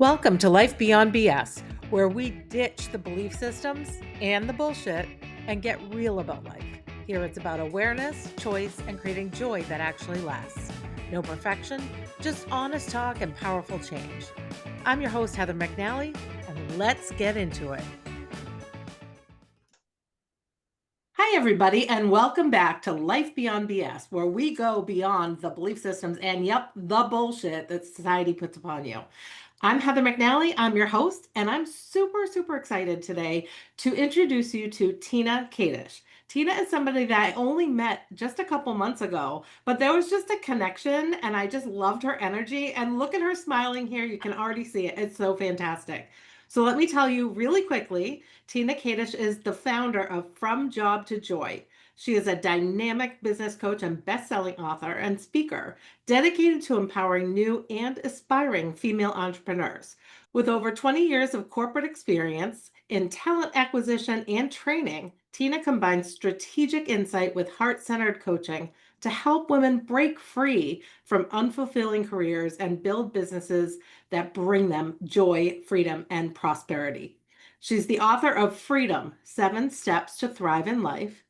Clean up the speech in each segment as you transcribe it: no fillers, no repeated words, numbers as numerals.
Welcome to Life Beyond B.S, where we ditch the belief systems and the bullshit and get real about life. Here it's about awareness, choice, and creating joy that actually lasts. No perfection, just honest talk and powerful change. I'm your host, Heather McNally, and let's get into it. Hi, everybody, and welcome back to Life Beyond B.S, where we go beyond the belief systems and, the bullshit that society puts upon you. I'm Heather McNally. I'm your host, and I'm super excited today to introduce you to Tina Kadish. Tina is somebody that I only met just a couple months ago, but there was just a connection, and I just loved her energy. And look at her smiling here. You can already see it. It's so fantastic. So let me tell you really quickly, Tina Kadish is the founder of From Job to Joy. She is a dynamic business coach and best-selling author and speaker dedicated to empowering new and aspiring female entrepreneurs. With over 20 years of corporate experience in talent acquisition and training, Tina combines strategic insight with heart-centered coaching to help women break free from unfulfilling careers and build businesses that bring them joy, freedom, and prosperity. She's the author of Freedom: 7 Steps to Thrive in Life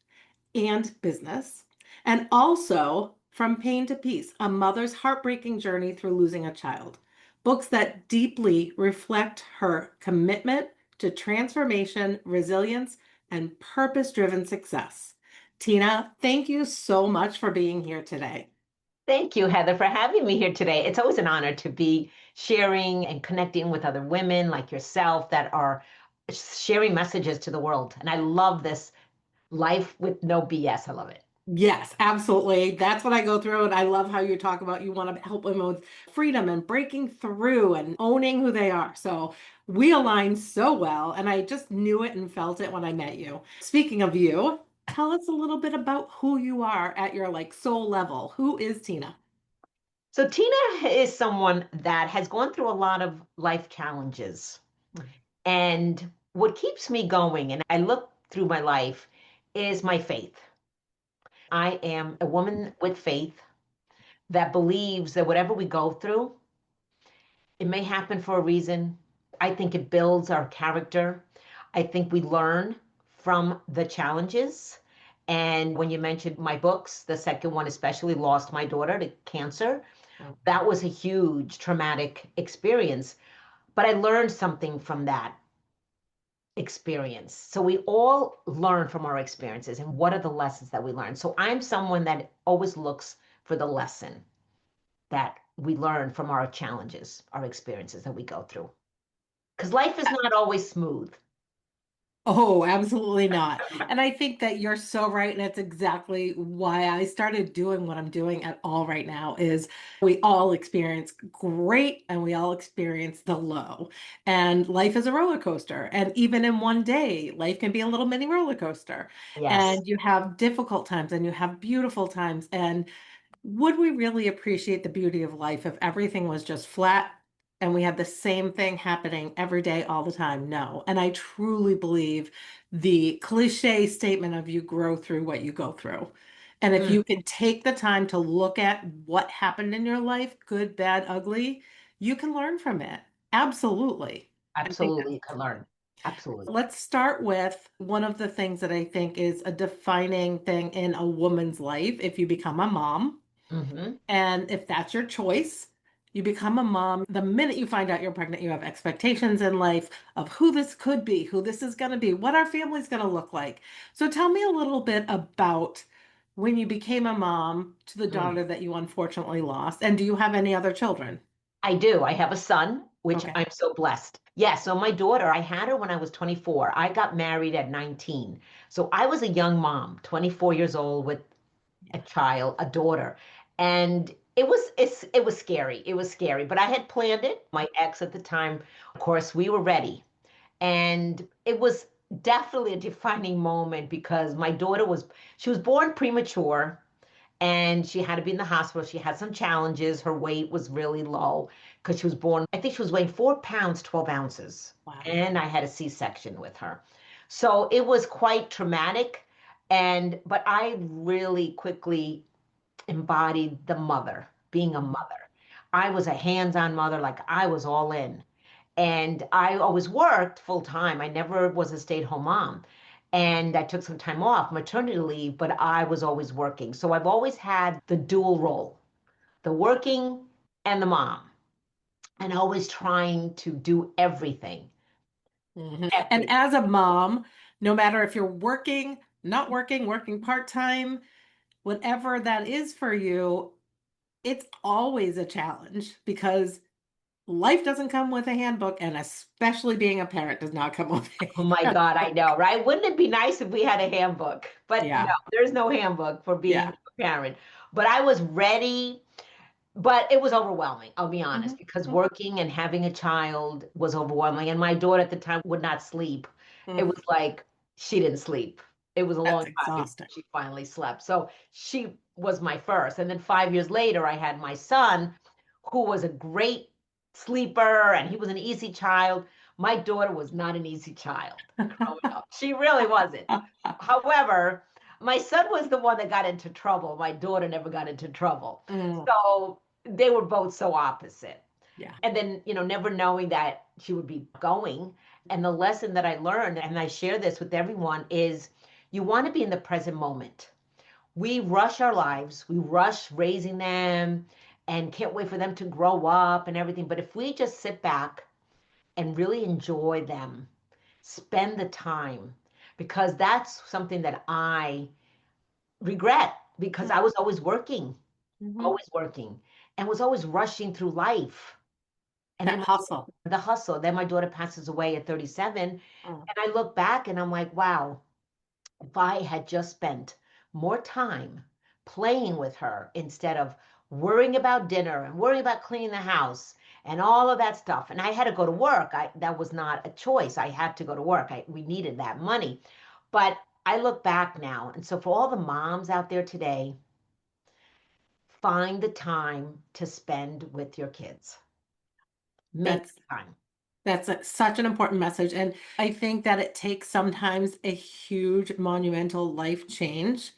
and Business, and also From Pain to Peace: A Mother's Heartbreaking Journey Through Losing a Child. Books that deeply reflect her commitment to transformation, resilience, and purpose-driven success. Tina, thank you so much for being here today. Thank you, Heather, for having me here today. It's always an honor to be sharing and connecting with other women like yourself that are sharing messages to the world. And I love this life with no BS. I love it. Yes, absolutely. That's what I go through. And I love how you talk about you want to help women with freedom and breaking through and owning who they are. So we align so well. And I just knew it and felt it when I met you. Speaking of you, tell us a little bit about who you are at your soul level. Who is Tina? So Tina is someone that has gone through a lot of life challenges. And what keeps me going, and I look through my life, is my faith. I am a woman with faith that believes that whatever we go through, it may happen for a reason. I think it builds our character. I think we learn from the challenges. And when you mentioned my books, the second one especially, lost my daughter to cancer. That was a huge traumatic experience. But I learned something from that experience. So we all learn from our experiences. And what are the lessons that we learn? So I'm someone that always looks for the lesson that we learn from our challenges, our experiences that we go through. Because life is not always smooth. Oh, absolutely not. And I think that you're so right. And it's exactly why I started doing what I'm doing at all right now is we all experience great and we all experience the low. And life is a roller coaster. And even in one day, life can be a little mini roller coaster. Yes, And you have difficult times and you have beautiful times. And would we really appreciate the beauty of life if everything was just flat and we had the same thing happening every day, all the time? No. And I truly believe the cliche statement of you grow through what you go through. And if mm, you can take the time to look at what happened in your life, good, bad, ugly, you can learn from it. Absolutely. I think absolutely, you can learn. Absolutely. let's start with one of the things that I think is a defining thing in a woman's life if you become a mom. Hmm. And if that's your choice, you become a mom. The minute you find out you're pregnant, you have expectations in life of who this could be, who this is going to be, what our family's going to look like. So tell me a little bit about when you became a mom to the Mm. daughter that you unfortunately lost. And do you have any other children? I do. I have a son, which Okay. I'm so blessed. Yeah, so my daughter, I had her when I was 24. I got married at 19. So I was a young mom, 24 years old with a child, a daughter. And it was scary. It was scary, but I had planned it. My ex at the time, of course, we were ready. And it was definitely a defining moment because my daughter she was born premature and she had to be in the hospital. She had some challenges. Her weight was really low because she was born, I think she was weighing 4 pounds, 12 ounces. Wow. And I had a C-section with her. So it was quite traumatic. But I really quickly embodied the mother, being a mother. I was a hands-on mother, like I was all in. And I always worked full time. I never was a stay-at-home mom. And I took some time off, maternity leave, but I was always working. So I've always had the dual role, the working and the mom, and always trying to do everything. And Everything. as a mom, no matter if you're working, not working, working part-time, whatever that is for you, it's always a challenge because life doesn't come with a handbook, and especially being a parent does not come with a Oh my God, I handbook. know, right? Wouldn't it be nice if we had a handbook? But no, Yeah. there's no handbook for being Yeah. a parent. But I was ready. But it was overwhelming, I'll be honest, Mhm. because working and having a child was overwhelming. And my daughter at the time would not sleep. It Mhm. was like she didn't sleep. It was a long That's time before exhausting. she finally slept. So she was my first. And then 5 years later, I had my son, who was a great sleeper and he was an easy child. My daughter was not an easy child growing up. She really wasn't. However, my son was the one that got into trouble. My daughter never got into trouble. Mm, So they were both so opposite. yeah, And then, never knowing that she would be going. And the lesson that I learned, and I share this with everyone, is you want to be in the present moment. We rush our lives, we rush raising them and can't wait for them to grow up and everything. But if we just sit back and really enjoy them, spend the time, because that's something that I regret because I was mm-hmm. always working, and was always rushing through life. And That then hustle. the hustle. Then my daughter passes away at 37. And Mm. I look back and I'm like, wow, if I had just spent more time playing with her instead of worrying about dinner and worrying about cleaning the house and all of that stuff. And I had to go to work. That was not a choice. I had to go to work. We needed that money. But I look back now. And so for all the moms out there today, find the time to spend with your kids. Make That's the time. Such an important message. And I think that it takes sometimes a huge monumental life change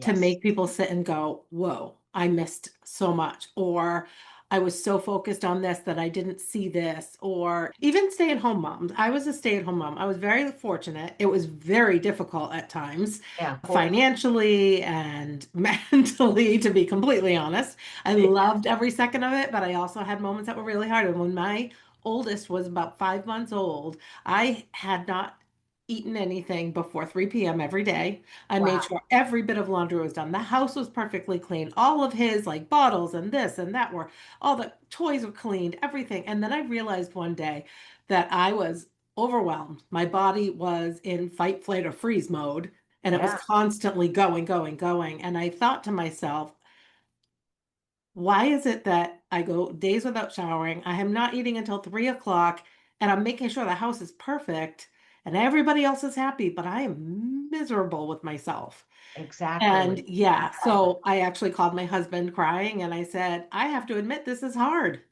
to Yes. make people sit and go, whoa, I missed so much. Or I was so focused on this that I didn't see this. Or even stay-at-home moms. I was a stay-at-home mom. I was very fortunate. It was very difficult at times, Yeah. financially and mentally, to be completely honest. I loved every second of it, but I also had moments that were really hard. And when my oldest was about 5 months old, I had not eaten anything before 3 p.m. every day. I made Wow. sure every bit of laundry was done. The house was perfectly clean. All of his like bottles and this and that were all the toys were cleaned, everything. And then I realized one day that I was overwhelmed. My body was in fight, flight, or freeze mode. And it was Yeah. constantly going, going, going. And I thought to myself, why is it that I go days without showering? I am not eating until 3 o'clock, and I'm making sure the house is perfect and everybody else is happy, but I am miserable with myself. And Exactly. yeah, so I actually called my husband crying and I said, I have to admit this is hard.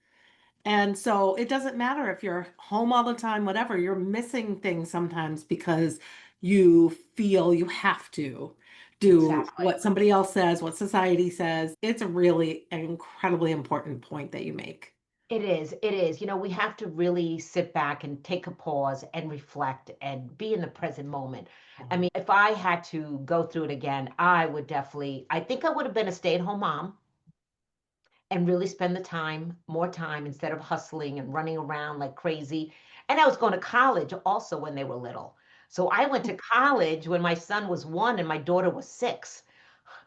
And so it doesn't matter if you're home all the time, whatever, you're missing things sometimes because you feel you have to do Exactly. what somebody else says, what society says. It's a really an incredibly important point that you make. It is. It is. We have to really sit back and take a pause and reflect and be in the present moment. I Mhm. mean, if I had to go through it again, I think I would have been a stay-at-home mom and really spend the time, more time instead of hustling and running around like crazy. And I was going to college also when they were little. So I went to college when my son was 1 and my daughter was 6.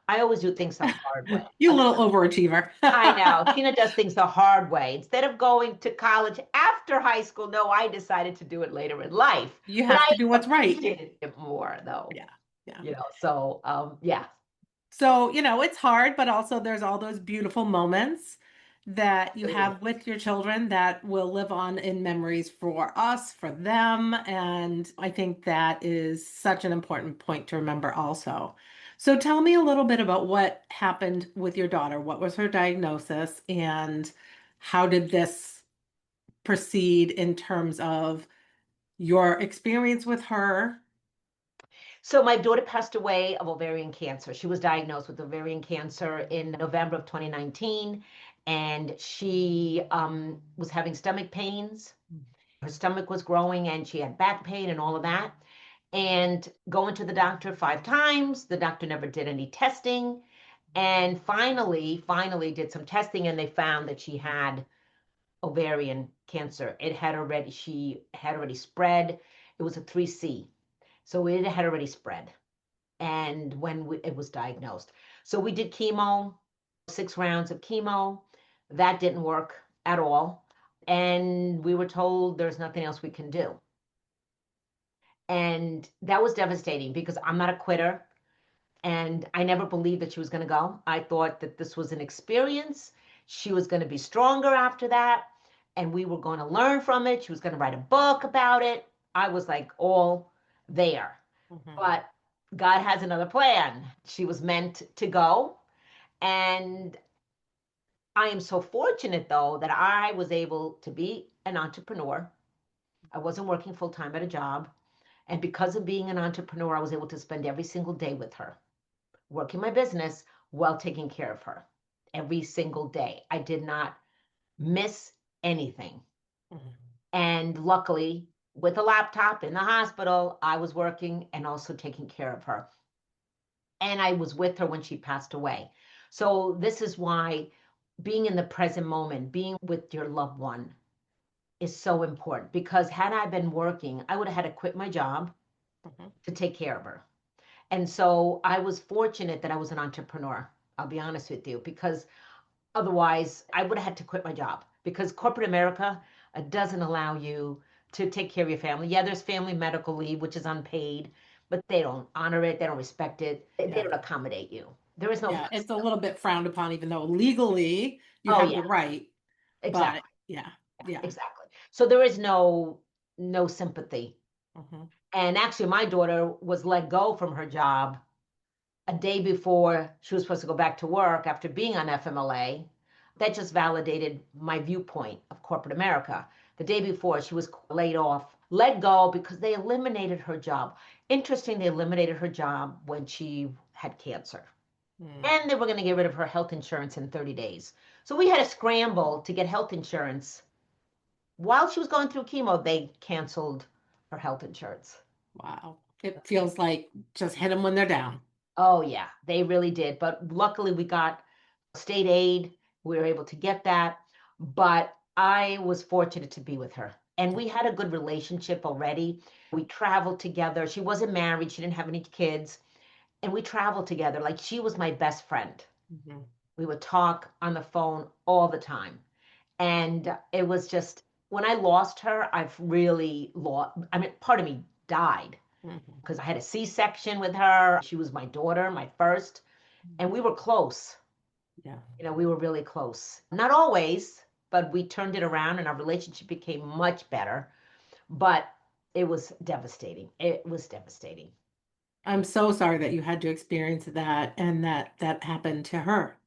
I always do things the hard way. You little overachiever. I know. Tina does things the hard way. Instead of going to college after high school, no, I decided to do it later in life. You But have I to do what's right. appreciated it more, though. Yeah. Yeah. So yeah, So, it's hard, but also there's all those beautiful moments that you absolutely. have with your children that will live on in memories for us, for them. And I think that is such an important point to remember also. So tell me a little bit about what happened with your daughter. What was her diagnosis and how did this proceed in terms of your experience with her? So my daughter passed away of ovarian cancer. She was diagnosed with ovarian cancer in November of 2019, and she was having stomach pains Her stomach was growing and she had back pain and all of that. And going to the doctor 5 times, the doctor never did any testing. And finally did some testing and they found that she had ovarian cancer. She had already spread. It was a 3C. So it had already spread. And it was diagnosed. So we did chemo, 6 rounds of chemo. That didn't work at all. And we were told there's nothing else we can do. And that was devastating because I'm not a quitter. And I never believed that she was going to go. I thought that this was an experience. She was going to be stronger after that. And we were going to learn from it. She was going to write a book about it. I was like all there. Mhm. But God has another plan. She was meant to go. And I am so fortunate, though, that I was able to be an entrepreneur. I wasn't working full time at a job. And because of being an entrepreneur, I was able to spend every single day with her, working my business while taking care of her every single day. I did not miss anything. Mhm. And luckily, with a laptop in the hospital, I was working and also taking care of her. And I was with her when she passed away. So, this is why being in the present moment, being with your loved one is so important because had I been working, I would have had to quit my job Mhm. to take care of her. And so I was fortunate that I was an entrepreneur. I'll be honest with you, because otherwise I would have had to quit my job because corporate America doesn't allow you to take care of your family. Yeah, there's family medical leave, which is unpaid, but they don't honor it. They don't respect it. They Yeah. don't accommodate you. There is no Yeah. It's a flexibility. little bit frowned upon, even though legally you Oh have yeah, the right. But exactly. yeah. Yeah, Yeah. exactly. So there is no sympathy. Mhm. And actually my daughter was let go from her job a day before she was supposed to go back to work after being on FMLA. That just validated my viewpoint of corporate America. The day before, she was laid off, let go because they eliminated her job. Interesting, they eliminated her job when she had cancer. Mm. And they were going to get rid of her health insurance in 30 days. So we had a scramble to get health insurance. While she was going through chemo, they canceled her health insurance. Wow. It feels like just hit them when they're down. Oh, yeah, they really did. But luckily, we got state aid. We were able to get that. But I was fortunate to be with her. And we had a good relationship already. We traveled together. She wasn't married, she didn't have any kids. And we traveled together. Like she was my best friend. Mhm. We would talk on the phone all the time. And it was just, when I lost her, I've really lost. I mean, part of me died Mhm. because I had a C-section with her. She was my daughter, my first, and we were close. Yeah. We were really close. Not always, but we turned it around and our relationship became much better. But it was devastating. It was devastating. I'm so sorry that you had to experience that and that happened to her.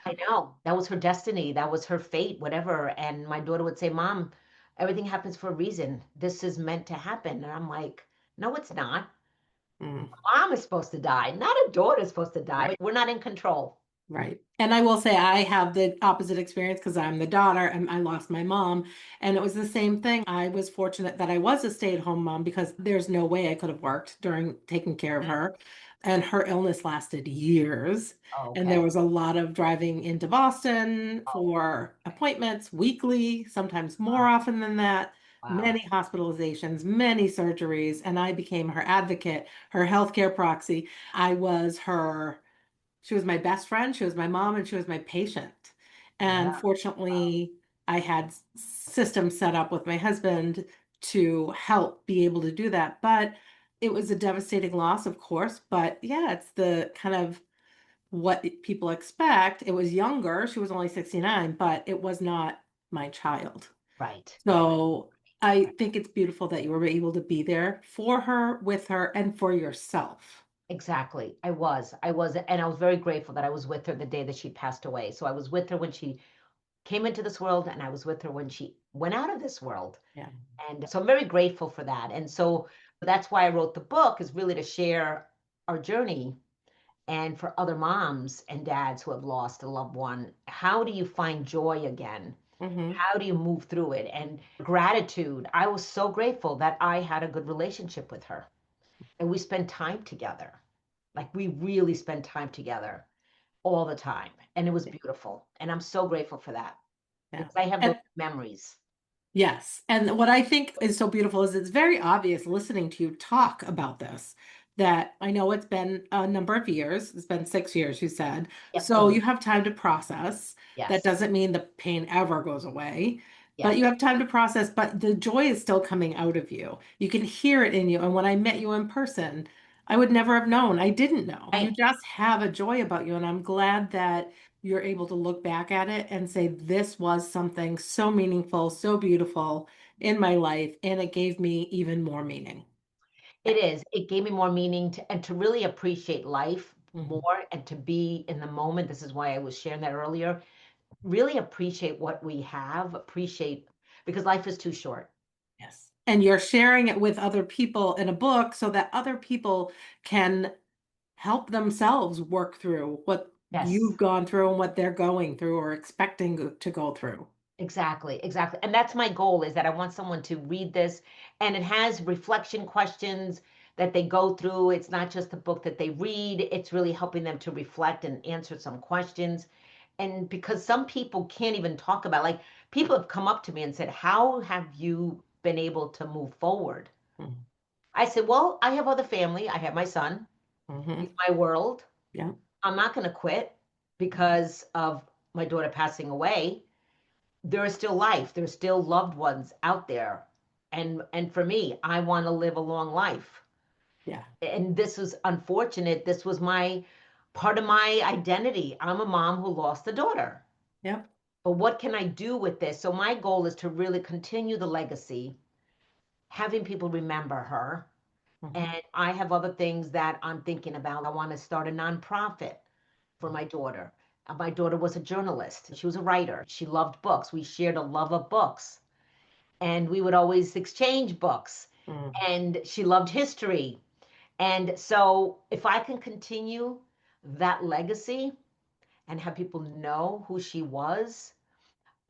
I know that was her destiny. That was her fate, whatever. And my daughter would say, Mom, everything happens for a reason. This is meant to happen. And I'm like, no, it's not. Mm. Mom is supposed to die, not a daughter is supposed to die. We're not in control. Right. And I will say I have the opposite experience because I'm the daughter and I lost my mom. And it was the same thing. I was fortunate that I was a stay-at-home mom because there's no way I could have worked during taking care of her. And her illness lasted years. And there Okay. was a lot of driving into Boston Oh, for appointments weekly, sometimes more wow. often than that, Wow. many hospitalizations, many surgeries. And I became her advocate, her healthcare proxy. I was her She was my best friend, she was my mom, and she was my patient. And Yeah. fortunately, I had systems set up with my husband to help be able to do that. But it was a devastating loss, of course. But yeah, it's the kind of what people expect. It was younger. She was only 69, but it was not my child. Right. So I think it's beautiful that you were able to be there for her, with her, and for yourself. Exactly. I was, and I was very grateful that I was with her the day that she passed away. So I was with her when she came into this world, and I was with her when she went out of this world. Yeah. And so I'm very grateful for that. And so that's why I wrote the book, is really to share our journey and for other moms and dads who have lost a loved one. How do you find joy again? Hmm. How do you move through it? And gratitude. I was so grateful that I had a good relationship with her and we spent time together. Like we really spent time together all the time. And it was beautiful. And I'm so grateful for that Yeah. because I have those And memories. yes. And what I think is so beautiful is it's very obvious listening to you talk about this, that I know it's been a number of years. It's been 6 years, you said. Yep. So Almost. you have time to process. That Yes. doesn't mean the pain ever goes away, but Yes. you have time to process, but the joy is still coming out of you. You can hear it in you. And when I met you in person, I would never have known. I didn't know. You Right. just have a joy about you. And I'm glad that you're able to look back at it and say, this was something so meaningful, so beautiful in my life, and it gave me even more meaning. It is. It gave me more meaning to, and to really appreciate life Mhm. more and to be in the moment. This is why I was sharing that earlier. Really appreciate what we have, appreciate because life is too short. Yes. And you're sharing it with other people in a book so that other people can help themselves work through what Yes. you've gone through and what they're going through or expecting to go through. Exactly, exactly. And that's my goal is that I want someone to read this and it has reflection questions that they go through. It's not just a book that they read, it's really helping them to reflect and answer some questions. And because some people can't even talk about, like, people have come up to me and said, "How have you been able to move forward?" Mhm. I said, "Well, I have other family. I have my son. He's Mhm. my world. Yeah. I'm not going to quit because of my daughter passing away. There is still life. There's still loved ones out there. And for me, I want to live a long life. Yeah. And this was unfortunate. This was my part of my identity. I'm a mom who lost a daughter. Yep. But what can I do with this? So my goal is to really continue the legacy, having people remember her. Mhm. And I have other things that I'm thinking about. I want to start a nonprofit for my daughter. My daughter was a journalist. She was a writer. She loved books. We shared a love of books. And we would always exchange books. Mhm. And she loved history. And so if I can continue that legacy and have people know who she was,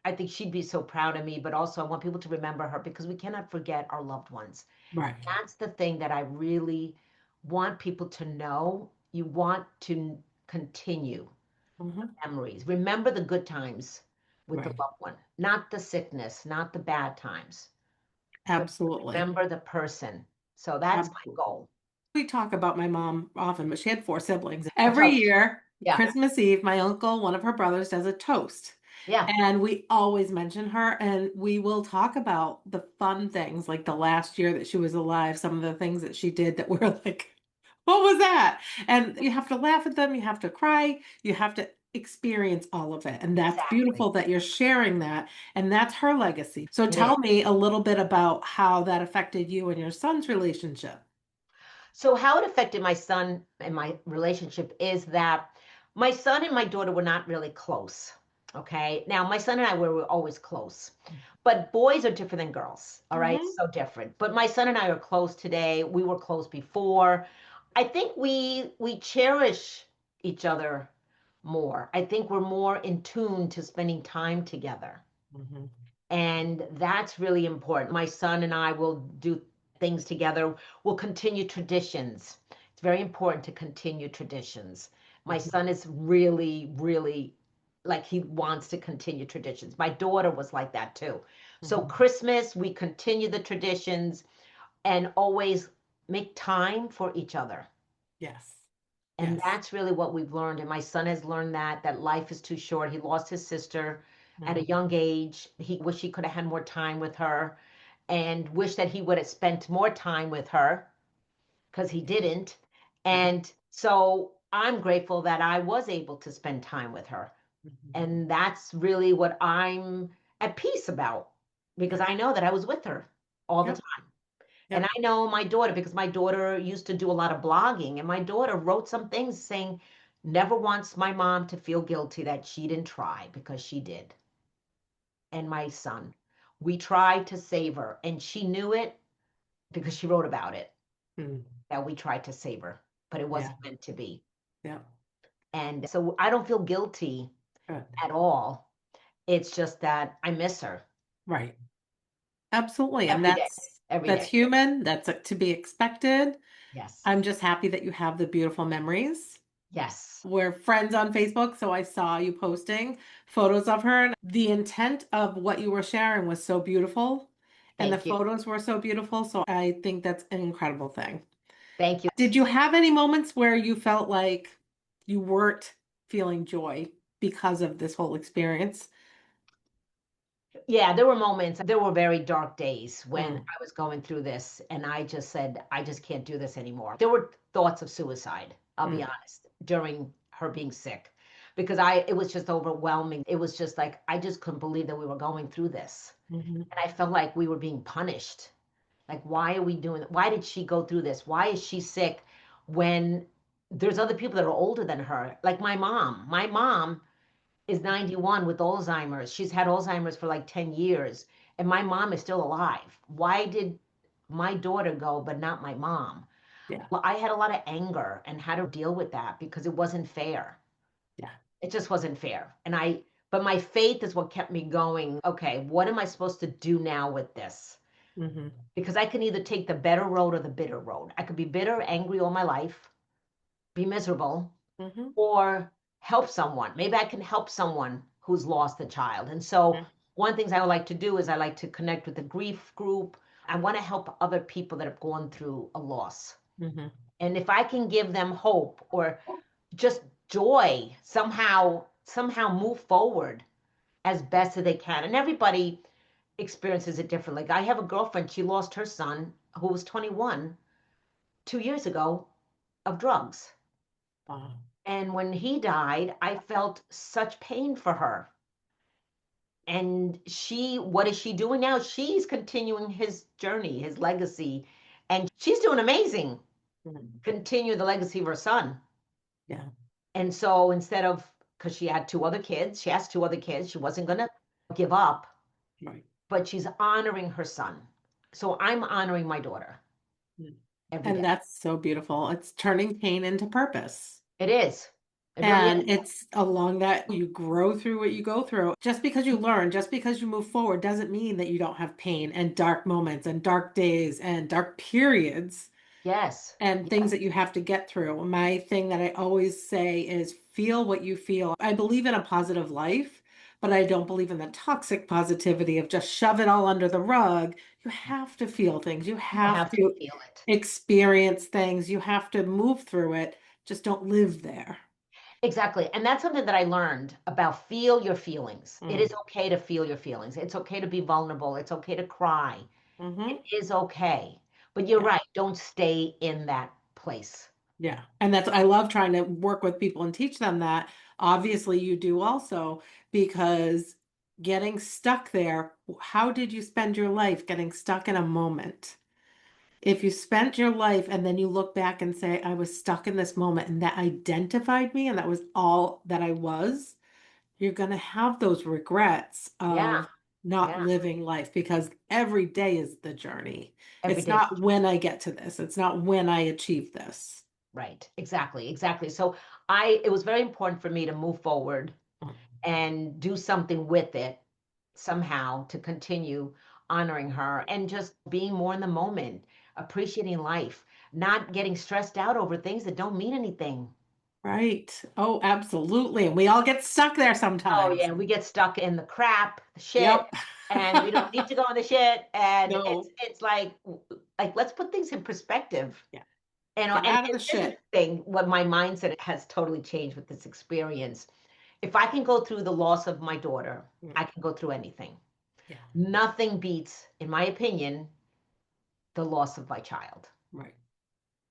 I think she'd be so proud of me. But also, I want people to remember her because we cannot forget our loved ones. Right. That's the thing that I really want people to know. You want to continue Mhm. memories. Remember the good times with the Right. loved one, not the sickness, not the bad times, but Absolutely. remember the person. So that's my Absolutely. goal. We talk about my mom often, but she had four siblings. I Every tell, year, yeah, Christmas Eve, my uncle, one of her brothers, does a toast. yeah, And we always mention her, and we will talk about the fun things, like the last year that she was alive, some of the things that she did that were like, what was that? And you have to laugh at them, you have to cry, you have to experience all of it. And that's exactly. beautiful that you're sharing that. And that's her legacy. So It is. tell me a little bit about how that affected you and your son's relationship. So, how it affected my son and my relationship is that my son and my daughter were not really close. Okay. Now, my son and I were always close, but boys are different than girls. All right. Hmm. So different. But my son and I are close today. We were close before. I think we cherish each other more. I think we're more in tune to spending time together. Hmm. And that's really important. My son and I will do things together. We'll continue traditions. It's very important to continue traditions. My son is really, really like he wants to continue traditions. My daughter was like that too. So, Hmm. Christmas, we continue the traditions and always make time for each other. Yes. And Yes. that's really what we've learned. And my son has learned that life is too short. He lost his sister at a Hmm. young age. He wished he could have had more time with her and wished that he would have spent more time with her because he didn't. Yeah. And so I'm grateful that I was able to spend time with her. Mhm. And that's really what I'm at peace about because Right. I know that I was with her all the Yep. time. And Yep. I know my daughter because my daughter used to do a lot of blogging, and my daughter wrote some things saying, never wants my mom to feel guilty that she didn't try because she did. And my son, we tried to save her, and she knew it because she wrote about it Mm. that we tried to save her, but it Yeah. wasn't meant to be. Yep. And so I don't feel guilty Good. at all. It's just that I miss her Right. Absolutely. And every day, every that's day. human. That's to be expected. Yes. I'm just happy that you have the beautiful memories. Yes. We're friends on Facebook, so I saw you posting photos of her, and the intent of what you were sharing was so beautiful, and the Thank you. photos were so beautiful. So I think that's an incredible thing. Thank you. Did you have any moments where you felt like you weren't feeling joy because of this whole experience? Yeah, there were moments, there were very dark days when Mm, I was going through this and I just said, I just can't do this anymore. There were thoughts of suicide, I'll be mm, honest, during her being sick because it was just overwhelming. It was just like, I just couldn't believe that we were going through this. mhm. And I felt like we were being punished. Like, why are we doing it? Why did she go through this? Why is she sick when there's other people that are older than her? Like my mom. My mom is 91 with Alzheimer's. She's had Alzheimer's for like 10 years, and my mom is still alive. Why did my daughter go, but not my mom? Yeah, Well, I had a lot of anger and how to deal with that because it wasn't fair. yeah. It just wasn't fair. But my faith is what kept me going. Okay, what am I supposed to do now with this? Hmm. Because I can either take the better road or the bitter road. I could be bitter, angry all my life, be miserable, Hmm. or help someone. Maybe I can help someone who's lost a child. And so one of the things I would like to do is I like to connect with the grief group. I want to help other people that have gone through a loss. Hmm. And if I can give them hope or just joy, somehow move forward as best as they can. And everybody experiences it differently. Like I have a girlfriend, she lost her son who was 21 2 years ago of drugs. Wow. And when he died, I felt such pain for her. And what is she doing now? She's continuing his journey, his legacy, and she's doing amazing. Mhm. Continue the legacy of her son. Yeah, And so instead of, because she had two other kids, she has two other kids, she wasn't going to give up, right. but she's honoring her son. So I'm honoring my daughter Mm. every And day. that's so beautiful. It's turning pain into purpose. It is. It really is. And it's along that you grow through what you go through. Just because you learn, just because you move forward, doesn't mean that you don't have pain and dark moments and dark days and dark periods Yes. and things Yes. that you have to get through. My thing that I always say is feel what you feel. I believe in a positive life, but I don't believe in the toxic positivity of just shove it all under the rug. You have to feel things. You You have have to to feel it. experience things. You have to move through it. Just don't live there. Exactly. And that's something that I learned about feel your feelings. It is Mm. okay to feel your feelings. It's okay to be vulnerable. It's okay to cry. It Hmm. is okay. But you're Yeah. right. Don't stay in that place. Yeah. And that's, I love trying to work with people and teach them that. Obviously, you do also, because getting stuck there, how did you spend your life getting stuck in a moment? If you spent your life and then you look back and say, I was stuck in this moment and that identified me and that was all that I was, you're going to have those regrets Yeah. of not Yeah. living life because every day is the journey. Every It's day's not when I get to this, it's not when I achieve this. right. Exactly. Exactly. So it was very important for me to move forward and do something with it somehow to continue honoring her and just being more in the moment, appreciating life, not getting stressed out over things that don't mean anything. Right. Oh, absolutely. And we all get stuck there Oh sometimes. yeah, we get stuck in the crap, the shit, Yep. and we don't need to go in the shit. And it's No. it's like let's put things in perspective. Yeah. And Get out of and the this is the shit. thing, what my mindset has totally changed with this experience. If I can go through the loss of my daughter, Mm. I can go through anything. Yeah. Nothing beats, in my opinion, the loss of my child. Right.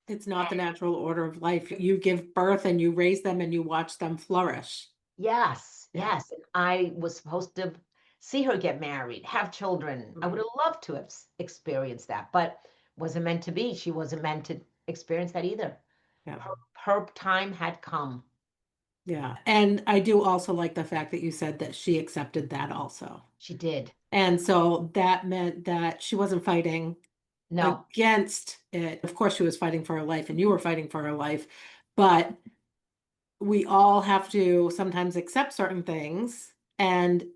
It's not the natural order of life. You give birth and you raise them and you watch them flourish. Yes, Yeah. yes. And I was supposed to see her get married, have children. I would Mhm. have loved to have experienced that, but wasn't meant to be. She wasn't meant to experience that either. Yeah. Her time had come. Yeah. And I do also like the fact that you said that she accepted that also. She did. And so that meant that she wasn't fighting No, against it. Of course, she was fighting for her life and you were fighting for her life, but we all have to sometimes accept certain things. And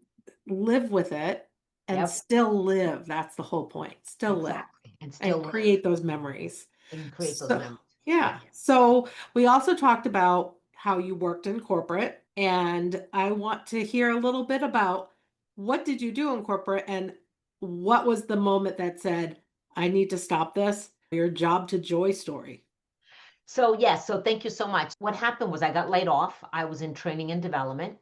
live with it and Yep, still live. That's the whole point. Still live exactly. And still and live create those memories. and create those So, memories. Yeah. yeah. So we also talked about how you worked in corporate, and I want to hear a little bit about what did you do in corporate and what was the moment that said, I need to stop this? Your job to joy story. So, yes, so thank you so much. What happened was I got laid off. I was in training and development.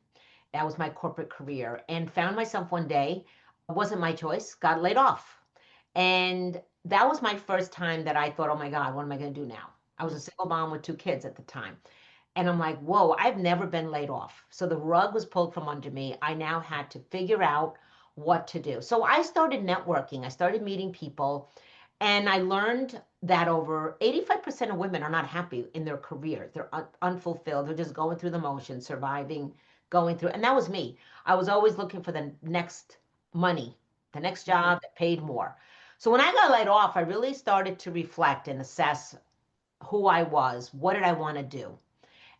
That was my corporate career, and found myself one day, it wasn't my choice, got laid off. And that was my first time that I thought, oh my God, what am I going to do now? I was a single mom with two kids at the time. And I'm like, whoa, I've never been laid off. So the rug was pulled from under me. I now had to figure out what to do. So I started networking, I started meeting people, and I learned that over 85% of women are not happy in their careers. They're unfulfilled. They're just going through the motions, surviving, going through. And that was me. I was always looking for the next money, the next Mhm. job that paid more. So when I got laid off, I really started to reflect and assess who I was, what did I want to do?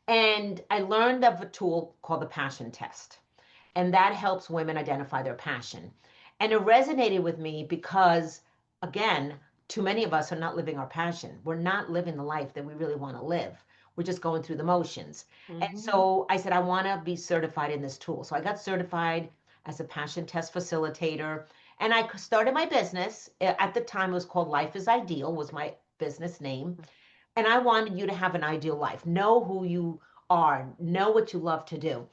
And I learned of a tool called the passion test. And that helps women identify their passion. And it resonated with me because, again, too many of us are not living our passion. We're not living the life that we really want to live. We're just going through the motions. And Mhm. so I said, I want to be certified in this tool. So I got certified as a passion test facilitator. And I started my business. At the time, it was called Life is Ideal, was my business name. And I wanted you to have an ideal life. Know who you are, know what you love to do.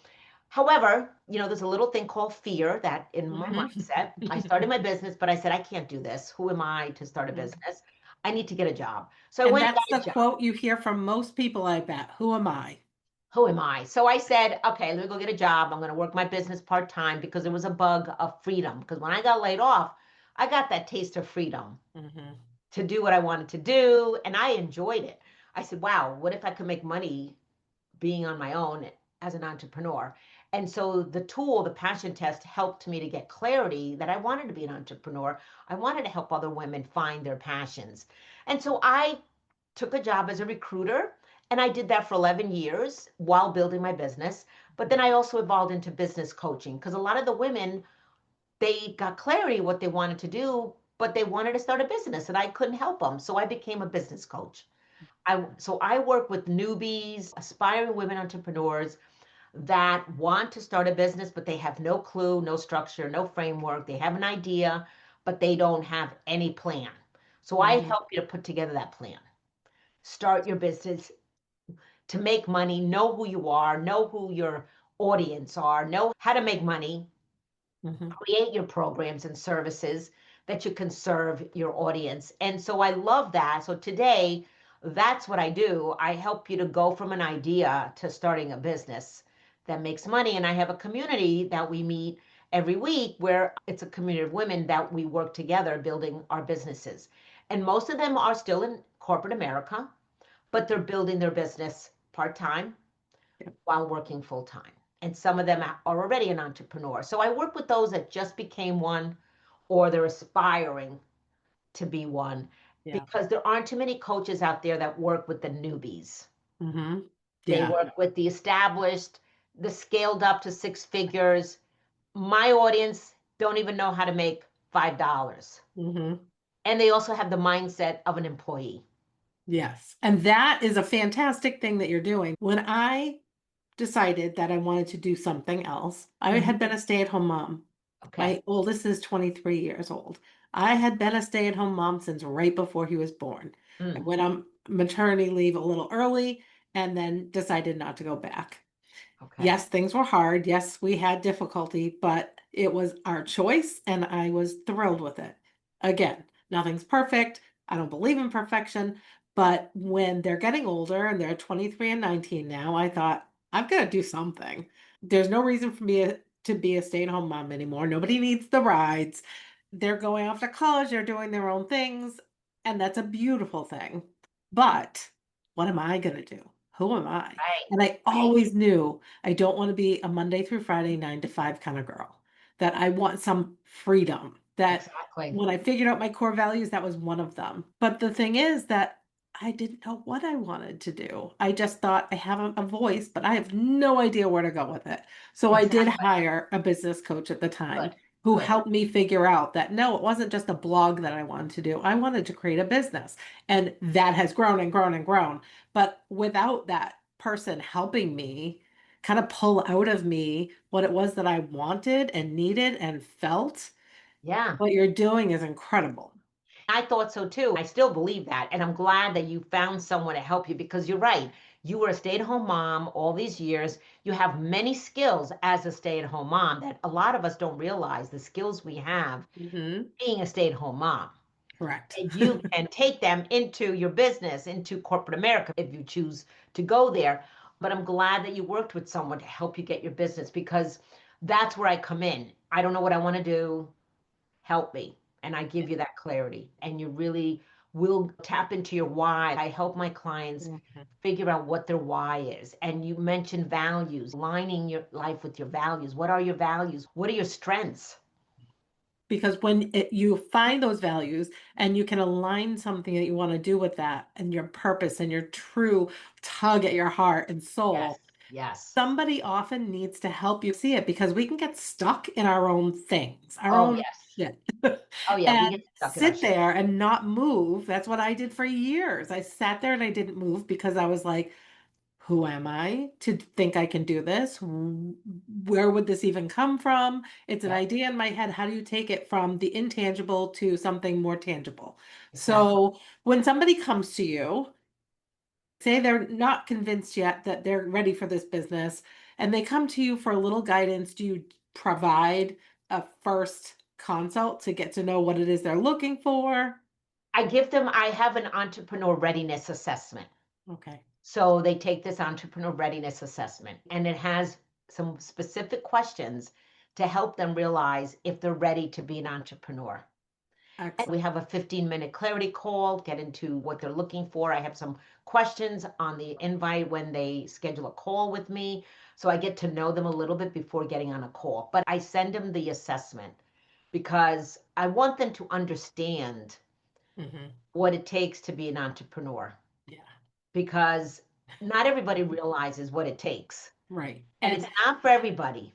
However, there's a little thing called fear that in my mindset, I started Mhm. my business, but I said, I can't do this. Who am I to start a business? I need to get a job. So I And went and that's got the a job. quote you hear from most people, I bet. Who am I? Who am I? So I said, okay, let me go get a job. I'm going to work my business part time because there was a bug of freedom. Because when I got laid off, I got that taste of freedom Mhm. to do what I wanted to do, and I enjoyed it. I said, wow, what if I could make money being on my own as an entrepreneur? And so the tool, the passion test, helped me to get clarity that I wanted to be an entrepreneur. I wanted to help other women find their passions. And so I took a job as a recruiter, and I did that for 11 years while building my business. But then I also evolved into business coaching because a lot of the women, they got clarity what they wanted to do, but they wanted to start a business and I couldn't help them. So I became a business coach. I work with newbies, aspiring women entrepreneurs that want to start a business, but they have no clue, no structure, no framework. They have an idea, but they don't have any plan. So I Mhm. help you to put together that plan. Start your business to make money, know who you are, know who your audience are, know how to make money, Mhm. create your programs and services that you can serve your audience. And so I love that. So today, that's what I do. I help you to go from an idea to starting a business that makes money. And I have a community that we meet every week where it's a community of women that we work together building our businesses. And most of them are still in corporate America, but they're building their business part time Yep. while working full time. And some of them are already an entrepreneur. So I work with those that just became one or they're aspiring to be one Yeah. because there aren't too many coaches out there that work with the newbies. Mhm. They Yeah. work with the established, the scaled up to six figures. My audience don't even know how to make $5. Mhm. And they also have the mindset of an employee. Yes. And that is a fantastic thing that you're doing. When I decided that I wanted to do something else, I Mhm. had been a stay-at-home mom. Okay. My oldest is 23 years old. I had been a stay-at-home mom since right before he was born. I Mm. went on maternity leave a little early and then decided not to go back. Okay. Yes, things were hard. Yes, we had difficulty, but it was our choice and I was thrilled with it. Again, nothing's perfect. I don't believe in perfection, but when they're getting older and they're 23 and 19 now, I thought, I've got to do something. There's no reason for me to be a stay-at-home mom anymore. Nobody needs the rides. They're going off to college, they're doing their own things, and that's a beautiful thing. But what am I going to do? Who am I? Right. And I Right. always knew I don't want to be a Monday through Friday 9 to 5 kind of girl. That I want some freedom. That Exactly. when I figured out my core values, that was one of them. But the thing is that I didn't know what I wanted to do. I just thought I have a voice, but I have no idea where to go with it. So I did Exactly. hire a business coach at the Good. time who Good. helped me figure out that no, it wasn't just a blog that I wanted to do. I wanted to create a business. And that has grown and grown and grown. But without that person helping me kind of pull out of me what it was that I wanted and needed and felt, Yeah. what you're doing is incredible. I thought so too. I still believe that. And I'm glad that you found someone to help you because you're right. You were a stay-at-home mom all these years. You have many skills as a stay-at-home mom that a lot of us don't realize the skills we have Hmm. being a stay-at-home mom. Correct. And you can take them into your business, into corporate America if you choose to go there. But I'm glad that you worked with someone to help you get your business because that's where I come in. I don't know what I want to do, help me. And I give you that clarity. And you really will tap into your why. I help my clients Mhm. figure out what their why is. And you mentioned values, aligning your life with your values. What are your values? What are your strengths? Because you find those values and you can align something that you want to do with that and your purpose and your true tug at your heart and Yes. soul, Yes. somebody often needs to help you see it because we can get stuck in our own things, our Oh, own yes. shit, Oh, yeah. We and get stuck in our sit shit. there and not move. That's what I did for years. I sat there and I didn't move because I was like, who am I to think I can do this? Where would this even come from? It's an Yep. idea in my head. How do you take it from the intangible to something more tangible? Exactly. So when somebody comes to you, say they're not convinced yet that they're ready for this business, and they come to you for a little guidance, do you provide a first consult to get to know what it is they're looking for? I have an entrepreneur readiness assessment. Okay. So they take this entrepreneur readiness assessment and it has some specific questions to help them realize if they're ready to be an entrepreneur. And Excellent. we have a 15-minute clarity call, get into what they're looking for. I have some questions on the invite when they schedule a call with me. So I get to know them a little bit before getting on a call. But I send them the assessment because I want them to understand Hmm. what it takes to be an entrepreneur Yeah. because not everybody realizes what it takes. Right. And And it's not for everybody.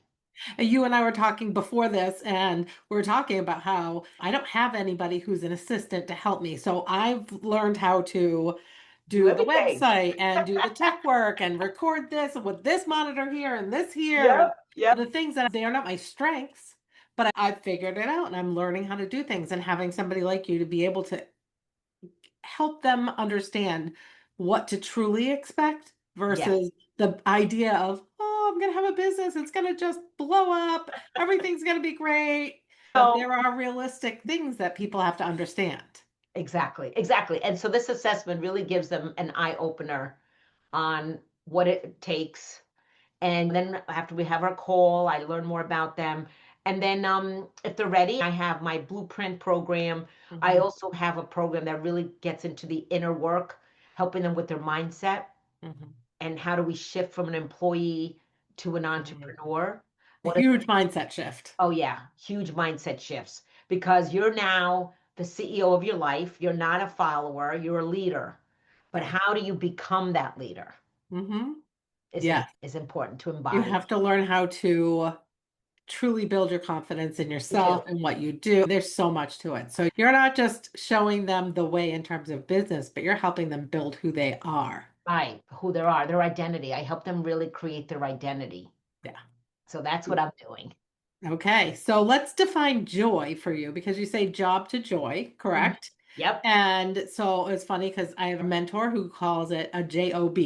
you and I were talking before this, and we are talking about how I don't have anybody who's an assistant to help me. So I've learned how to Do do the everything. website and do the tech work and record this with this monitor here and this here. Yep. Yep. And the things that they are not my strengths, but I've figured it out and I'm learning how to do things. And having somebody like you to be able to help them understand what to truly expect Yes. versus the idea of, oh, I'm going to have a business. It's going to just blow up. Everything's going to be great. But So there are realistic things that people have to understand. exactly, exactly. And so this assessment really gives them an eye opener on what it takes. And then after we have our call, I learn more about them. And then if they're ready, I have my blueprint program. I Hmm. also have a program that really gets into the inner work, helping them with their mindset Hmm. and how do we shift from an employee to an Hmm. entrepreneur. A What are huge mindset shift. Oh, yeah, huge mindset shifts because you're now the CEO of your life. You're not a follower, you're a leader. But Right. how do you become that leader Hmm. is, Yeah. is important to You embody. have to learn how to truly build your confidence in You do. yourself and what you do. There's so much to it. So you're not just showing them the way in terms of business, but you're helping them build who they are. Right, who they are, their identity. I help them really create their identity. Yeah. So that's what I'm doing. Okay. So let's define joy for you because you say job to joy, Mhm. correct? Yep. And so it's funny because I have a mentor who calls it a job.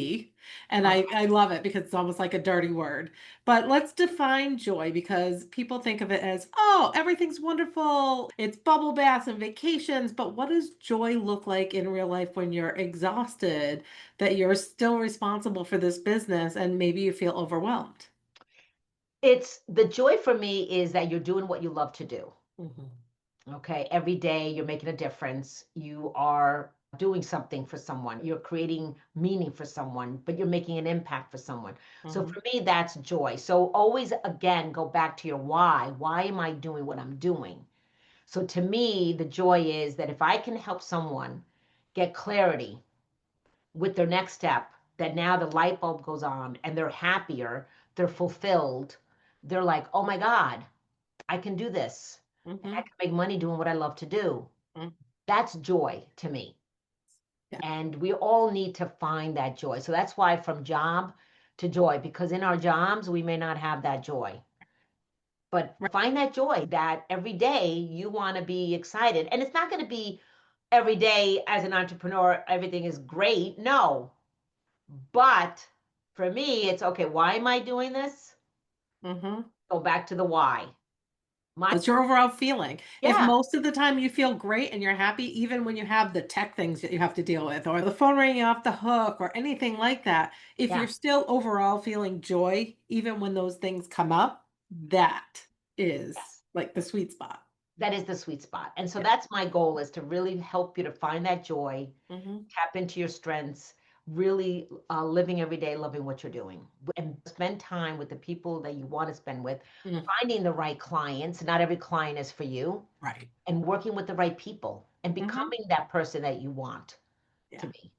And Oh, I love it because it's almost like a dirty word. But let's define joy because people think of it as, oh, everything's wonderful. It's bubble baths and vacations. But what does joy look like in real life when you're exhausted, that you're still responsible for this business and maybe you feel overwhelmed? it's the joy for me is that you're doing what you love to do. Hmm. Okay, every day you're making a difference. You are doing something for someone. You're creating meaning for someone, but you're making an impact for someone. So Hmm. for me, that's joy. So always again, go back to your why. Why am I doing what I'm doing? So to me, the joy is that if I can help someone get clarity with their next step, that now the light bulb goes on and they're happier, they're fulfilled. They're like, oh my God, I can do this. And I Hmm. can make money doing what I love to do. That's joy to me. Yeah. And we all need to find that joy. So that's why from job to joy, because in our jobs, we may not have that joy. But Right. find that joy that every day you want to be excited. And it's not going to be every day as an entrepreneur, everything is great. No. But for me, it's okay, why am I doing this? Hmm. Go back to the why. My, It's your overall feeling. If yeah, most of the time you feel great and you're happy, even when you have the tech things that you have to deal with, or the phone ringing off the hook, or anything like that, if yeah, you're still overall feeling joy, even when those things come up, that is yes. like the sweet spot. That is the sweet spot. And so Yeah. that's my goal, is to really help you to find that joy, Hmm. tap into your strengths, really living every day, loving what you're doing, and spend time with the people that you want to spend with, Mm. finding the right clients. Not every client is for you, Right. and working with the right people and Hmm. becoming that person that you want to Yeah. be.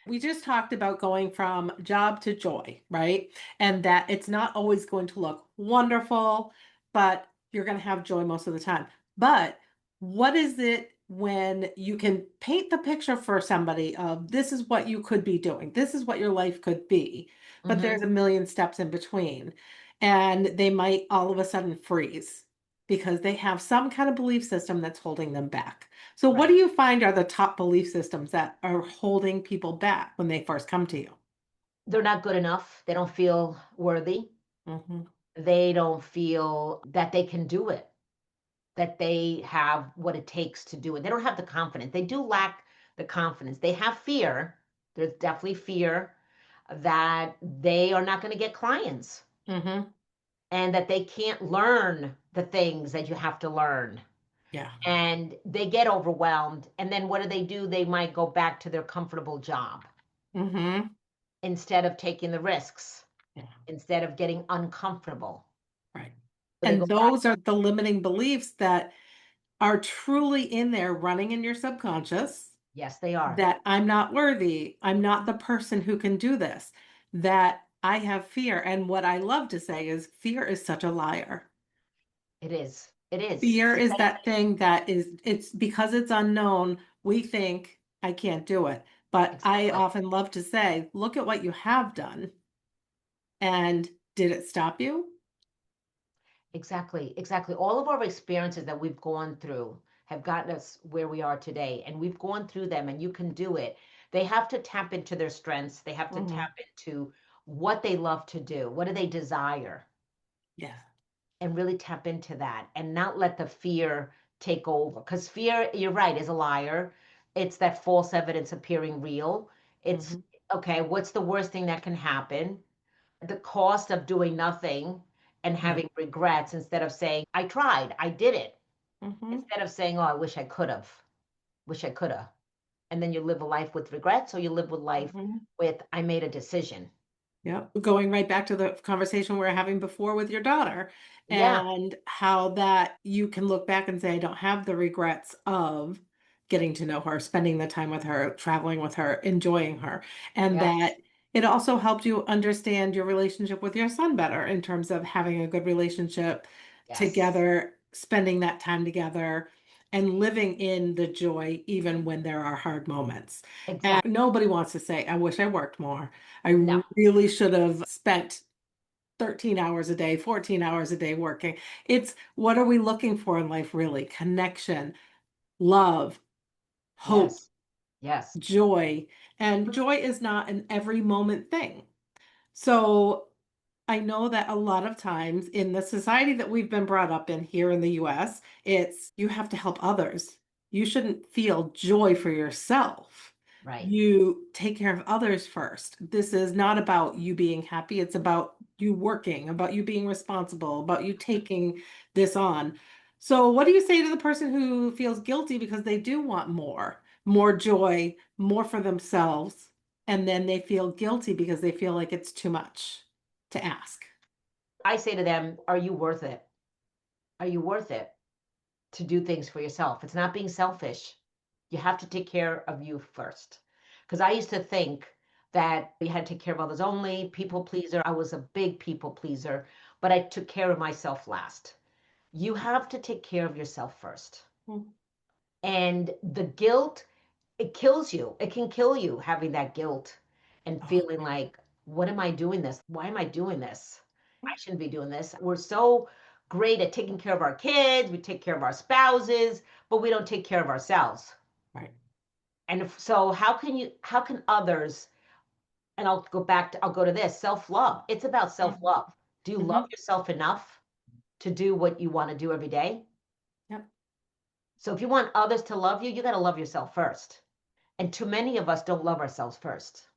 We just talked about going from job to joy, right? And that it's not always going to look wonderful, but you're going to have joy most of the time. But what is it when you can paint the picture for somebody of this is what you could be doing, this is what your life could be, but there's Hmm. a million steps in between, and they might all of a sudden freeze because they have some kind of belief system that's holding them back. So, what do Right. you find are the top belief systems that are holding people back when they first come to you? They're not good enough. They don't feel worthy. Hmm. They don't feel that they can do it, that they have what it takes to do it. They don't have the confidence. They do lack the confidence. They have fear. There's definitely fear that they are not going to get clients Hmm. and that they can't learn the things that you have to learn. Yeah. And they get overwhelmed. And then what do? They might go back to their comfortable job Hmm. instead of taking the risks, Yeah. instead of getting uncomfortable. Right. So they go And back. those are the limiting beliefs that are truly in there running in your subconscious, Yes, they are. that I'm not worthy, I'm not the person who can do this, that I have fear. And what I love to say is fear is such a liar. It is. It is. Fear It's is like, that thing that is, it's because it's unknown, we think I can't do it. But I exactly. often love to say, look at what you have done. And did it stop you? Exactly, exactly. All of our experiences that we've gone through have gotten us where we are today, and we've gone through them, and you can do it. They have to tap into their strengths. They have to Hmm. tap into what they love to do. What do they desire? Yeah. And really tap into that and not let the fear take over. Because fear, you're right, is a liar. It's that false evidence appearing real. It's Hmm. okay, what's the worst thing that can happen? The cost of doing nothing and Yeah. having regrets, instead of saying, I tried, I did it, Hmm. instead of saying, oh, I wish I could have, wish I could have. And then you live a life with regrets, or you live with life Hmm. with, I made a decision. Yeah, going right back to the conversation we were having before with your daughter, Yeah, and how that you can look back and say, I don't have the regrets of getting to know her, spending the time with her, traveling with her, enjoying her. And yes, that it also helped you understand your relationship with your son better in terms of having a good relationship yes, together, spending that time together, and living in the joy even when there are hard moments. And exactly. nobody wants to say, I wish I worked more. I No, really should have spent 13 hours a day, 14 hours a day working. It's what are we looking for in life, really? Connection, love, hope, yes, yes, joy. And joy is not an every moment thing. So I know that a lot of times in the society that we've been brought up in here in the US, it's you have to help others. You shouldn't feel joy for yourself. right. You take care of others first. This is not about you being happy. It's about you working, about you being responsible, about you taking this on. So, what do you say to the person who feels guilty because they do want more joy, more for themselves, and then they feel guilty because they feel like it's too much to ask? I say to them, are you worth it? Are you worth it to do things for yourself? It's not being selfish. You have to take care of you first. Because I used to think that you had to take care of others only, people pleaser. I was a big people pleaser, but I took care of myself last. You have to take care of yourself first. Mm. And the guilt, it kills you. It can kill you having that guilt and Oh, feeling like, what am I doing this? Why am I doing this? I shouldn't be doing this. We're so great at taking care of our kids, we take care of our spouses, but we don't take care of ourselves. right. And so how can others, and I'll go to this, self-love. It's about self-love. Do you love Mm-hmm. yourself enough to do what you want to do every day? Yep. So if you want others to love you, you got to love yourself first. And too many of us don't love ourselves first.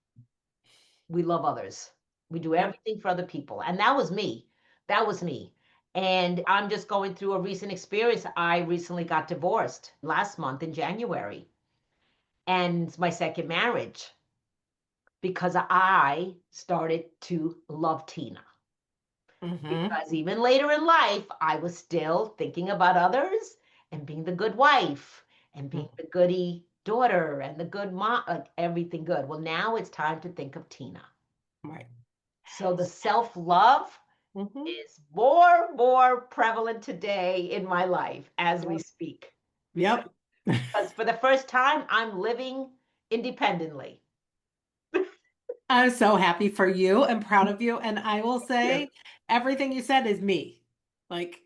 We love others. We do Yep. everything for other people. And that was me. That was me. And I'm just going through a recent experience. I recently got divorced last month in January. And it's my second marriage because I started to love Tina. Mm-hmm. Because even later in life, I was still thinking about others and being the good wife and being the goody daughter and the good mom, like everything good. Well, now it's time to think of Tina. Right. So the self love Mm-hmm. is more prevalent today in my life as we Yep. speak. Yep. Because for the first time, I'm living independently. I'm so happy for you and proud of you. And I will Yeah. say everything you said is me, like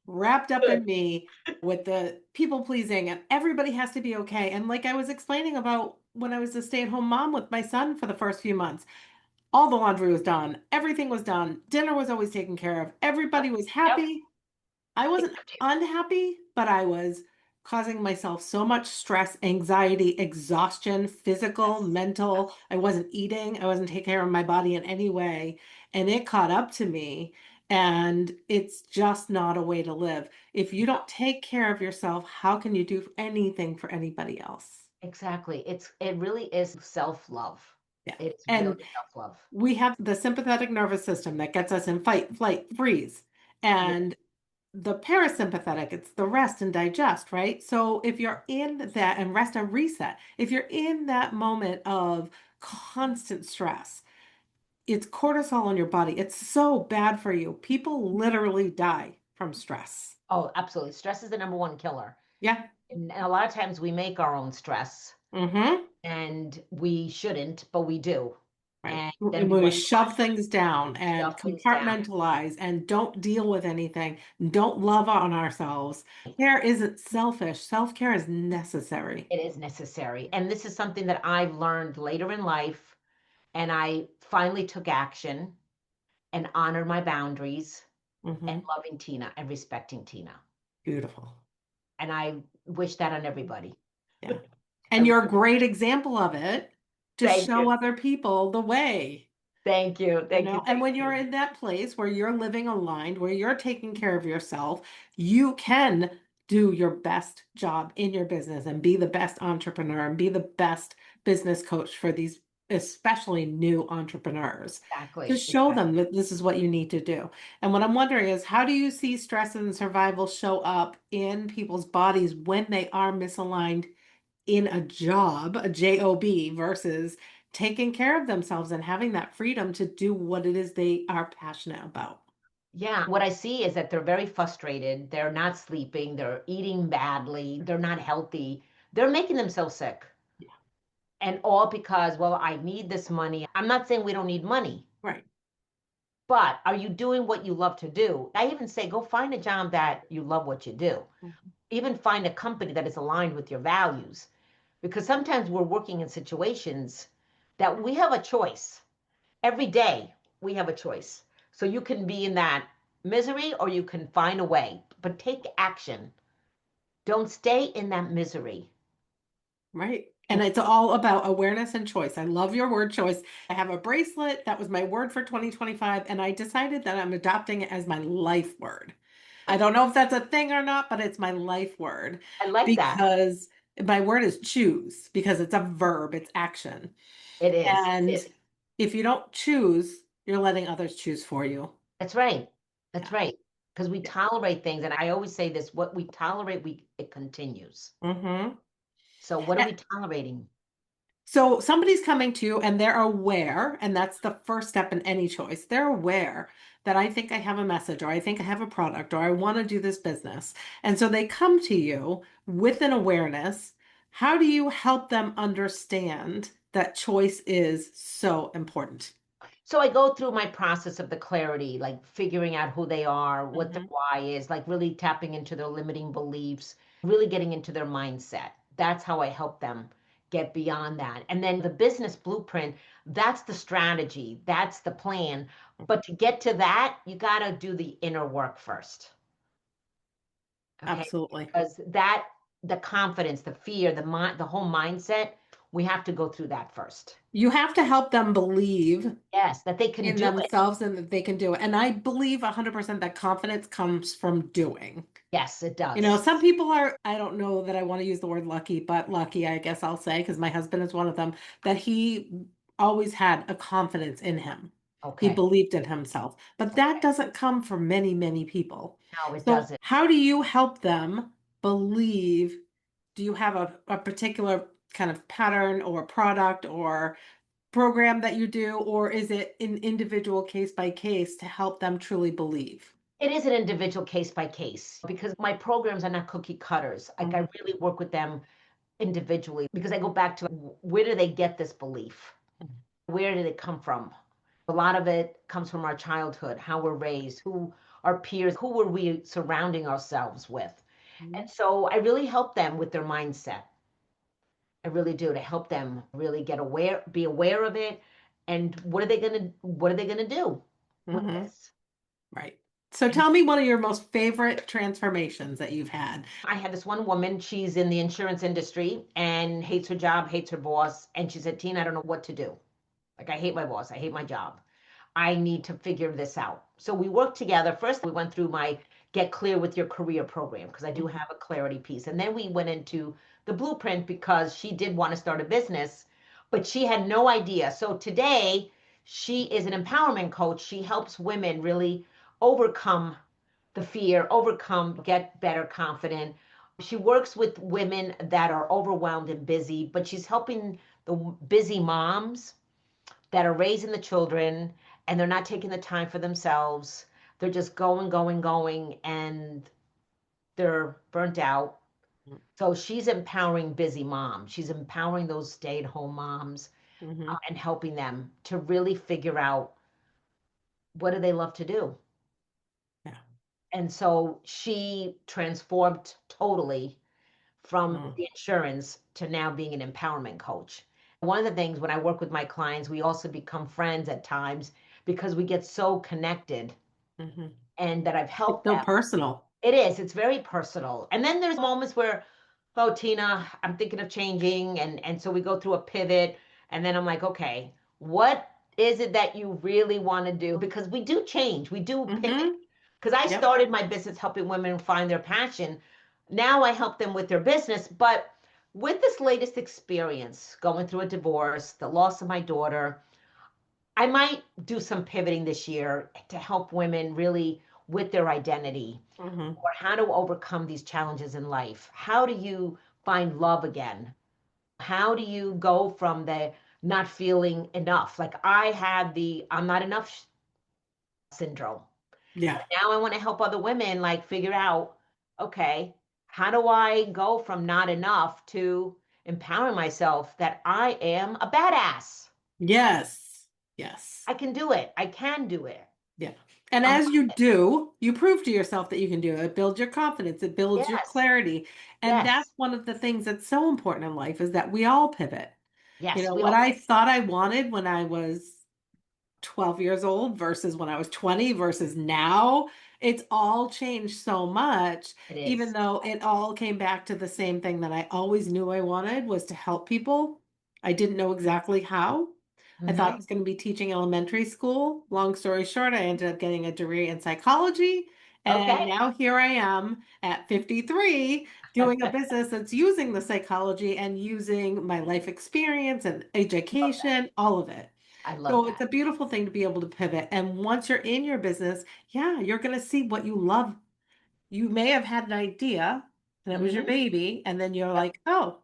wrapped up Good. in me with the people pleasing, and everybody has to be okay. And like I was explaining about when I was a stay-at-home mom with my son for the first few months, all the laundry was done, everything was done, dinner was always taken care of, Yep. everybody was Yep. happy. I wasn't unhappy, but I was causing myself so much stress, anxiety, exhaustion, physical, Yes. mental. Yes. I wasn't eating, I wasn't taking care of my body in any way. And it caught up to me. And it's just not a way to live. If you No, don't take care of yourself, how can you do anything for anybody else? exactly. It really is self-love. Yeah. It's And really self-love. we have the sympathetic nervous system that gets us in fight, flight, freeze. Yeah. And the parasympathetic, it's the rest and digest, right? So if you're in that and rest and reset, if you're in that moment of constant stress, it's cortisol in your body. It's so bad for you. People literally die from stress. Oh, absolutely. Stress is the number one killer. Yeah. And a lot of times we make our own stress Mm-hmm. and we shouldn't, but we do. Right. And then And we when we wonder why shove things down we and shove things down. compartmentalize and don't deal with anything, don't love on ourselves, care isn't selfish. Self-care is necessary. It is necessary. And this is something that I've learned later in life. And I finally took action and honored my boundaries and Mm-hmm. loving Tina and respecting Tina. Beautiful. And I wish that on everybody. Yeah. I And you're a really, great example of it to thank you. show other people the way, Thank you. you Thank you. know. And Thank when you're you. in that place where you're living aligned, where you're taking care of yourself, you can do your best job in your business and be the best entrepreneur and be the best business coach for these especially new entrepreneurs. Exactly. Just show them Exactly. that this is what you need to do. And what I'm wondering is, how do you see stress and survival show up in people's bodies when they are misaligned in a job, a job, versus taking care of themselves and having that freedom to do what it is they are passionate about? Yeah. What I see is that they're very frustrated. They're not sleeping. They're eating badly. They're not healthy. They're making themselves sick. Yeah, And all because, well, I need this money. I'm not saying we don't need money, right. but are you doing what you love to do? I even say go find a job that you love what you do. Mhm. Even find a company that is aligned with your values. Because sometimes we're working in situations that we have a choice. Every day we have a choice. So you can be in that misery or you can find a way, but take action. Don't stay in that misery. Right. And it's all about awareness and choice. I love your word choice. I have a bracelet. That was my word for 2025. And I decided that I'm adopting it as my life word. I don't know if that's a thing or not, but it's my life word I like that. because my word is choose because it's a verb, it's action. It is. And if you don't choose, you're letting others choose for you. That's right. That's Yeah. right. Because we Yeah. tolerate things, and I always say this: what we tolerate, we it continues. Mm-hmm. So what are we tolerating? So somebody's coming to you and they're aware, and that's the first step in any choice. They're aware that I think I have a message, or I think I have a product, or I want to do this business. And so they come to you with an awareness. How do you help them understand that choice is so important? So I go through my process of the clarity, like figuring out who they are, what their Hmm. why is, like really tapping into their limiting beliefs, really getting into their mindset. That's how I help them get beyond that. And then the business blueprint, that's the strategy, that's the plan. But to get to that, you got to do the inner work first. Okay? Absolutely. Because that the confidence, the fear, the whole mindset, we have to go through that first. You have to help them believe Yes, that they can in do it. themselves and that they can do it. And I believe 100% that confidence comes from doing. Yes, it You know, does. some people are, I don't know that I want to use the word lucky, but lucky, I guess I'll say, because my husband is one of them, that he always had a confidence in him. He Okay. believed in himself. But that Okay. doesn't come from many, many people. No, it So, doesn't. how do you help them believe? Do you have a particular kind of pattern or product or program that you do, or is it an individual case by case to help them truly believe? It is an individual case by case because my programs are not cookie cutters. Like I Mhm. really work with them individually because I go back to where do they get this belief? Where did it come from? A lot of it comes from our childhood, how we're raised, who our peers, who were we surrounding ourselves with. And Mhm. so I really help them with their mindset. I really do to help them really get aware, be aware of it, and what are they gonna do with Mhm. this? Right. So And tell me one of your most favorite transformations that you've had. I had this one woman, she's in the insurance industry and hates her job, hates her boss, and she said, Tina, I don't know what to do. Like I hate my boss, I hate my job. I need to figure this out. So we worked together. First, we went through my Get Clear with Your Career program because I do Mhm. have a clarity piece. And then we went into the blueprint because she did want to start a business, but she had no idea. So today, she is an empowerment coach. She helps women really overcome the fear, overcome, get better confident. She works with women that are overwhelmed and busy, but she's helping the busy moms that are raising the children and they're not taking the time for themselves. They're just going, going, going, and they're burnt out. So she's empowering busy moms. She's empowering those stay at home moms Mhm. and helping them to really figure out what do they love to do. Yeah. And so she transformed totally from Mhm. the insurance to now being an empowerment coach. One of the things when I work with my clients, we also become friends at times because we get so connected Mhm. and that I've It's helped so them. personal. It is, it's very personal. And then there's moments where, oh, Tina, I'm thinking of changing. And so we go through a pivot. And then I'm like, okay, what is it that you really want to do? Because we do change, we do pivot. Hmm. Because I Yep. started my business helping women find their passion. Now I help them with their business. But with this latest experience, going through a divorce, the loss of my daughter, I might do some pivoting this year to help women really with their identity Hmm. or how to overcome these challenges in life. How do you find love again? How do you go from the not feeling enough? Like I had the I'm not enough syndrome. Yeah. Now I want to help other women like figure out, okay, how do I go from not enough to empowering myself that I am a badass? Yes. Yes. I can do it. I can do it. Yeah. And I'm as worth you it. do, you prove to yourself that you can do it. It builds your confidence, it builds your Yes. clarity. And that's Yes. one of the things that's so important in life is that we all pivot. You Yes. know, We what all I thought I wanted when I was 12 years old versus when I was 20 versus now, it's all changed so much, it even is. though it all came back to the same thing that I always knew I wanted was to help people. I didn't know exactly how. I thought I Hmm. was going to be teaching elementary school. Long story short, I ended up getting a degree in psychology. And Okay. now here I am at 53 doing a business that's using the psychology and using my life experience and Love that. education, all of it. I love So it's that. a beautiful thing to be able to pivot. And once you're in your business, yeah, you're going to see what you love. You may have had an idea and it was your Hmm. baby, and then you're Yep. like, oh,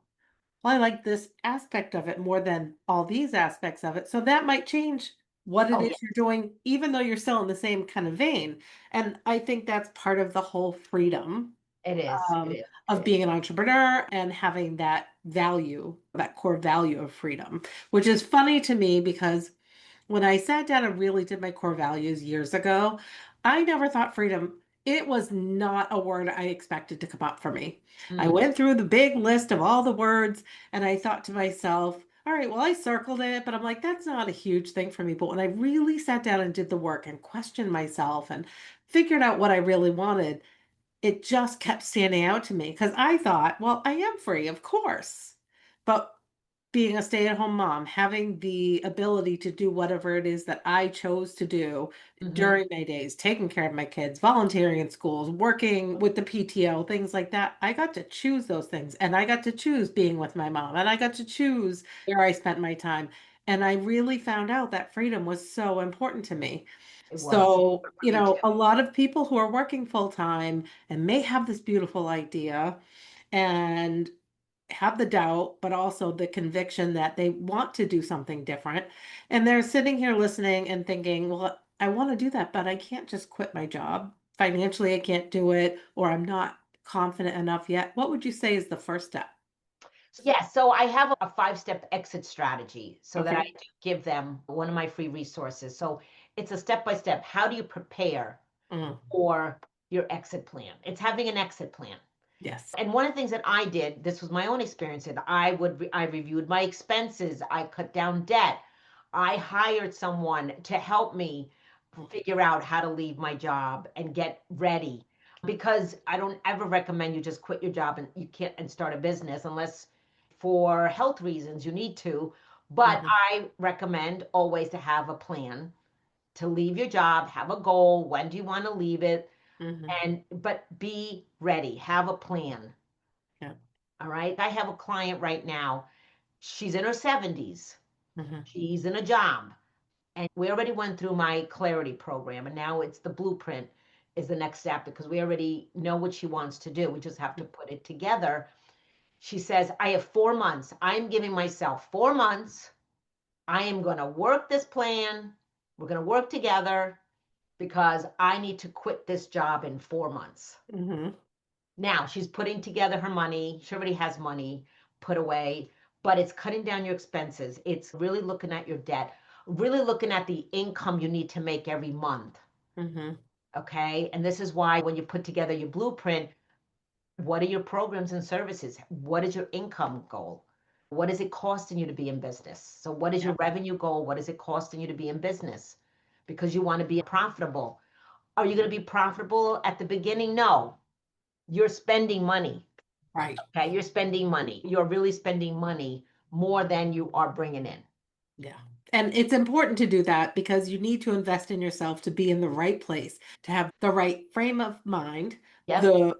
well, I like this aspect of it more than all these aspects of it. So that might change what it Oh, is yeah, you're doing, even though you're still in the same kind of vein. And I think that's part of the whole freedom it is. It is. It of is. being an entrepreneur and having that value, that core value of freedom, which is funny to me because when I sat down and really did my core values years ago, I never thought freedom. It was not a word I expected to come up for me. I Mm, went through the big list of all the words and I thought to myself, all right, well, I circled it, but I'm like, that's not a huge thing for me. But when I really sat down and did the work and questioned myself and figured out what I really wanted, it just kept standing out to me because I thought, well, I am free, of course. But being a stay-at-home mom, having the ability to do whatever it is that I chose to do hmm. during my days, taking care of my kids, volunteering in schools, working with the PTO, things like that. I got to choose those things and I got to choose being with my mom and I got to choose where I spent my time. And I really found out that freedom was so important to me. It was So, for me too. a lot of people who are working full time and may have this beautiful idea and have the doubt, but also the conviction that they want to do something different. And they're sitting here listening and thinking, well, I want to do that, but I can't just quit my job. Financially, I can't do it, or I'm not confident enough yet. What would you say is the first step? Yeah, so I have a five-step exit strategy so that I Okay. do give them one of my free resources. So it's a step-by-step. How do you prepare Mm, for your exit plan? It's having an exit plan. yes. And one of the things that I did, this was my own experience, and I reviewed my expenses, I cut down debt, I hired someone to help me figure out how to leave my job and get ready. Because I don't ever recommend you just quit your job and you can't and start a business unless for health reasons you need to. But Hmm. I recommend always to have a plan to leave your job, have a goal, when do you want to leave it, Hmm. and but be ready, have a plan. Yeah. All right. I have a client right now. She's in her 70s. Hmm. She's in a job. And we already went through my clarity program. And now it's the blueprint is the next step because we already know what she wants to do. We just have to put it together. She says, I have 4 months. I'm giving myself 4 months. I am going to work this plan. We're going to work together because I need to quit this job in 4 months. Hmm. Now she's putting together her money. She already has money put away, but it's cutting down your expenses. It's really looking at your debt, really looking at the income you need to make every month. Hmm. Okay. And this is why when you put together your blueprint, what are your programs and services? What is your income goal? What is it costing you to be in business? So, what is Yeah. your revenue goal? What is it costing you to be in business? Because you want to be profitable. Are you going to be profitable at the beginning? No, you're spending money. Right. Okay, you're spending money. You're really spending money more than you are bringing in. Yeah. And it's important to do that because you need to invest in yourself to be in the right place, to have the right frame of mind, Yep, the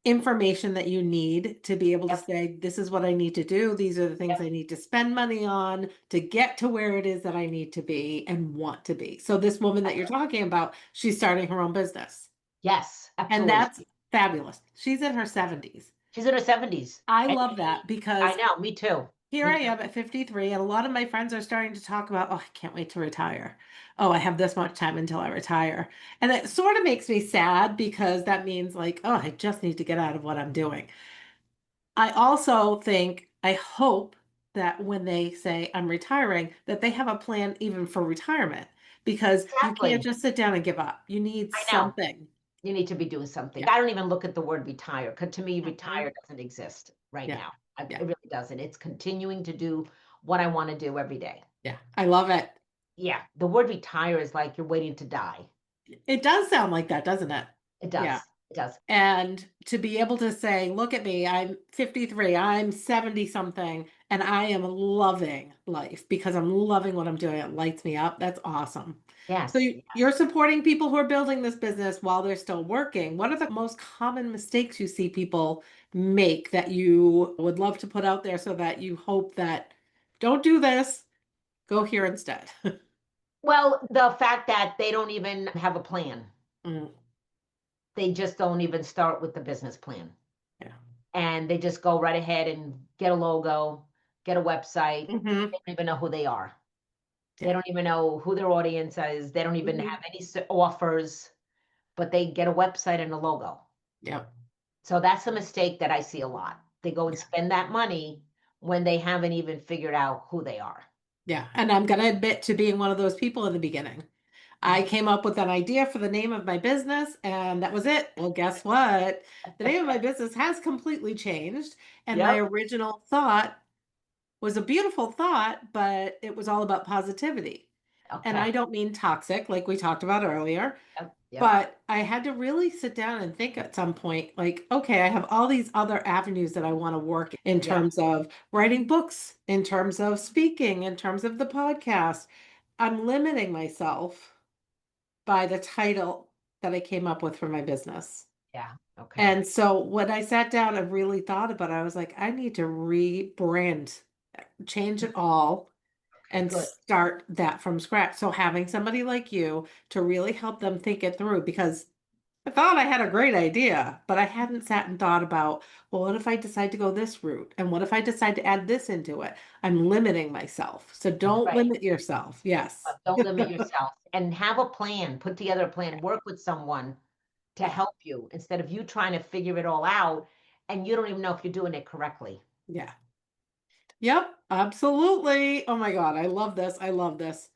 information that you need to be able to yep, say, this is what I need to do. These are the things yep. I need to spend money on to get to where it is that I need to be and want to be. So, this woman that you're talking about, she's starting her own business. Yes, And absolutely. that's fabulous. She's in her 70s. She's in her 70s. I And love that I because know, me too. here Me I too. am at 53, and a lot of my friends are starting to talk about, oh, I can't wait to retire. Oh, I have this much time until I retire. And it sort of makes me sad because that means, like, oh, I just need to get out of what I'm doing. I also think, I hope that when they say I'm retiring, that they have a plan even for retirement because you can't Exactly. just sit down and give up. You need I know. something. You need to be doing something. Yeah. I don't even look at the word retire because to me, Mhm. retire doesn't exist right Yeah. now. It Yeah. really doesn't. It's continuing to do what I want to do every day. Yeah. I love it. Yeah, the word retire is like you're waiting to die. It does sound like that, doesn't it? It Yeah. does. It does. And to be able to say, look at me, I'm 53, I'm 70 something, and I am loving life because I'm loving what I'm doing. It lights me up. That's awesome. So Yes. you're supporting people who are building this business while they're still working. What are the most common mistakes you see people make that you would love to put out there so that you hope that don't do this, go here instead? Well, the fact that they don't even have a plan, Mm, they just don't even start with the business plan. yeah. And they just go right ahead and get a logo. get a website. Hmm. They don't even know who they are. They Yeah. don't even know who their audience is. They don't even Hmm. have any offers, but they get a website and a logo. Yep. So that's a mistake that I see a lot. They go and Yeah. spend that money when they haven't even figured out who they are. Yeah. And I'm going to admit to being one of those people in the beginning. I Mhm. came up with an idea for the name of my business, and that was it. Well, guess what? The name of my business has completely changed. And my Yep. original thought was a beautiful thought, but it was all about positivity. And Okay. I don't mean toxic, like we talked about earlier, Yep. Yep. but I had to really sit down and think at some point, like, okay, I have all these other avenues that I want to work in Yep. terms of writing books, in terms of speaking, in terms of the podcast. I'm limiting myself by the title that I came up with for my business. Yeah. Okay. And so when I sat down and really thought about it, I was like, I need to rebrand, change it all, Okay. and Good. start that from scratch. So having somebody like you to really help them think it through, because I thought I had a great idea, but I hadn't sat and thought about, well, what if I decide to go this route? And what if I decide to add this into it? I'm limiting myself. So don't Right. limit yourself. Yes. But don't limit yourself and have a plan. Put together a plan. Work with someone to Yeah. help you instead of you trying to figure it all out and you don't even know if you're doing it correctly. Yeah. Yep, absolutely. Oh my God, I love this. I love this.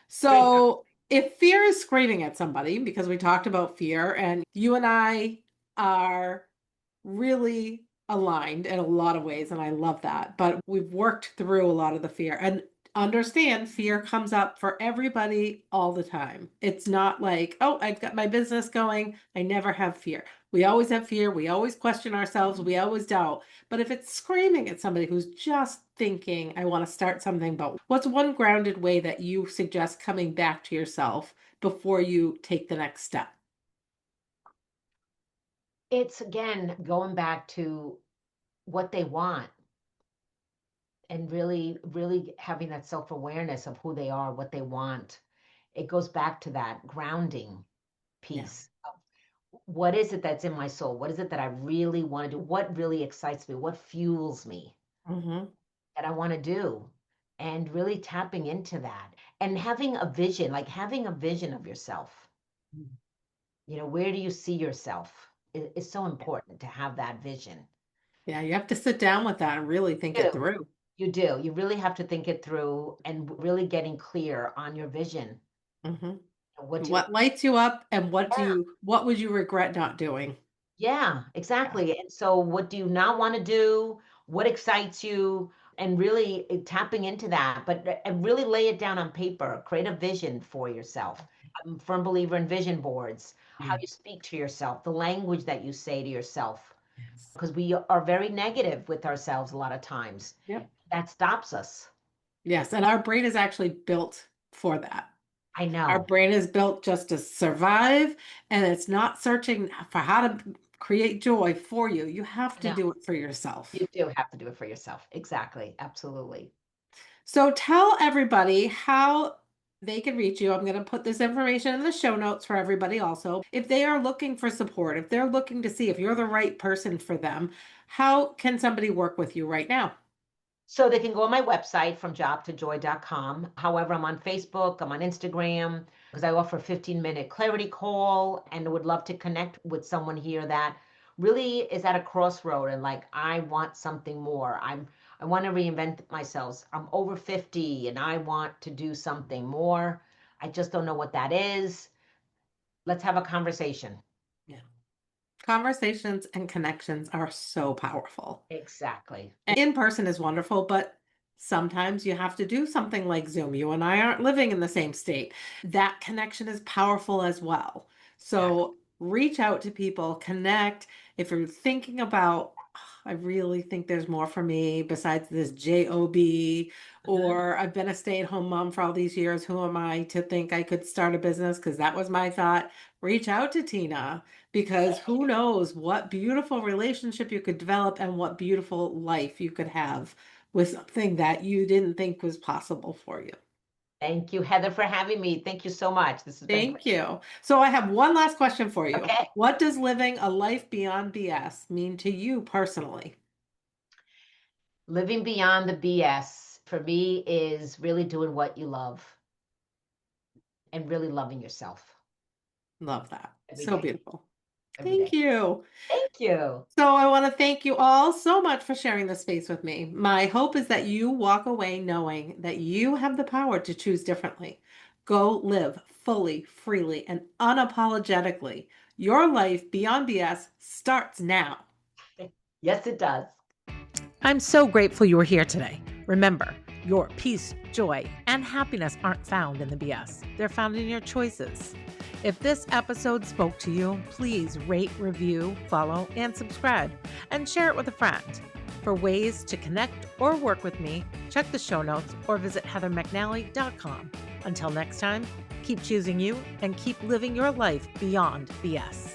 Good. So, if fear is screaming at somebody, because we talked about fear, and you and I are really aligned in a lot of ways, and I love that. But we've worked through a lot of the fear and understand fear comes up for everybody all the time. It's not like, oh, I've got my business going. I never have fear. We always have fear. We always question ourselves. We always doubt. But if it's screaming at somebody who's just thinking, I want to start something, but what's one grounded way that you suggest coming back to yourself before you take the next step? It's again going back to what they want and really, really having that self awareness of who they are, what they want. It goes back to that grounding Yeah. piece. What is it that's in my soul? What is it that I really want to do? What really excites me? What fuels me Hmm. that I want to do? And really tapping into that and having a vision, like having a vision of yourself. Where do you see yourself? It's so important to have that vision. Yeah, you have to sit down with that and really think You it do. through. You do. You really have to think it through and really getting clear on your vision. Hmm. What do What lights you up and yeah, what would you regret not doing? yeah, Yeah. exactly. And so what do you not want to do? What excites you? And really tapping into that, but and really lay it down on paper. Create a vision for yourself. I'm a firm believer in vision boards, how Mm. you speak to yourself, the language that you say to yourself, Yes. because we are very negative with ourselves a lot of times. Yep. That stops us. Yes, and our brain is actually built for that. I Our know. brain is built just to survive, and it's not searching for how to create joy for you. You have I to know. do it for yourself. You do have to do it for yourself. Exactly. Absolutely. So tell everybody how they can reach you. I'm going to put this information in the show notes for everybody also. If they are looking for support, if they're looking to see if you're the right person for them, how can somebody work with you right now? So they can go on my website from jobtojoy.com. However, I'm on Facebook, I'm on Instagram because I offer a 15-minute clarity call and would love to connect with someone here that really is at a crossroad and like I want something more. I want to reinvent myself. I'm over 50 and I want to do something more. I just don't know what that is. Let's have a conversation. Yeah. Conversations and connections are so powerful. Exactly. In person is wonderful, but sometimes you have to do something like Zoom. You and I aren't living in the same state. That connection is powerful as well. Exactly. So reach out to people, connect. If you're thinking about, "Oh, I really think there's more for me besides this job, Mhm. or I've been a stay-at-home mom for all these years. Who am I to think I could start a business?" Because that was my thought. Reach out to Tina, because who knows what beautiful relationship you could develop and what beautiful life you could have with something that you didn't think was possible for you. Thank you, Heather, for having me. Thank you so much. This has been great. Thank you. So I have one last question for you. Okay. What does living a life beyond BS mean to you personally? Living beyond the BS for me is really doing what you love and really loving yourself Love that. every So day, beautiful. every Thank day. you. Thank you. So I want to thank you all so much for sharing this space with me. My hope is that you walk away knowing that you have the power to choose differently. Go live fully, freely, and unapologetically. Your life beyond BS starts now. Yes, it does. I'm so grateful you were here today. Remember, your peace, joy, and happiness aren't found in the BS. They're found in your choices. If this episode spoke to you, please rate, review, follow, and subscribe, and share it with a friend. For ways to connect or work with me, check the show notes or visit heathermcnally.com. Until next time, keep choosing you and keep living your life beyond BS.